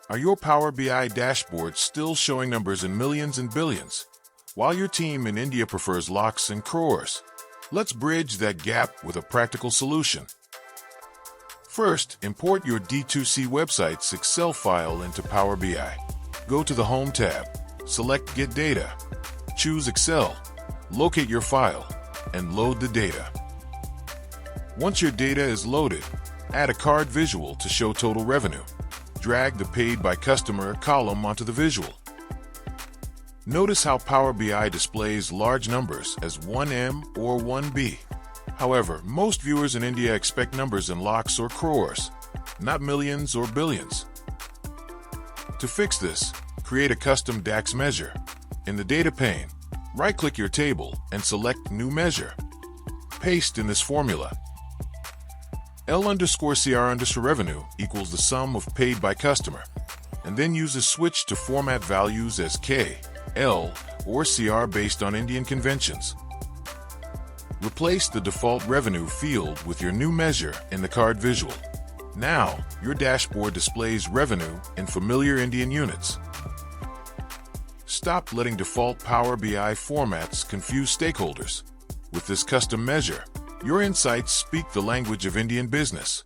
Are your Power BI dashboards still showing numbers in millions and billions, while your team in India prefers lakhs and crores? Let's bridge that gap with a practical solution. First, import your D2C website's Excel file into Power BI. Go to the Home tab, select Get Data, choose Excel, locate your file, and load the data. Once your data is loaded, add a card visual to show total revenue. Drag the Paid by Customer column onto the visual. Notice how Power BI displays large numbers as 1M or 1B. However, most viewers in India expect numbers in lakhs or crores, not millions or billions. To fix this, create a custom DAX measure. In the Data pane, right-click your table and select New Measure. Paste in this formula. L_CR_revenue equals the sum of paid by customer, and then use a switch to format values as K, L, or CR based on Indian conventions. Replace the default revenue field with your new measure in the card visual. Now, your dashboard displays revenue in familiar Indian units. Stop letting default Power BI formats confuse stakeholders. With this custom measure, your insights speak the language of Indian business.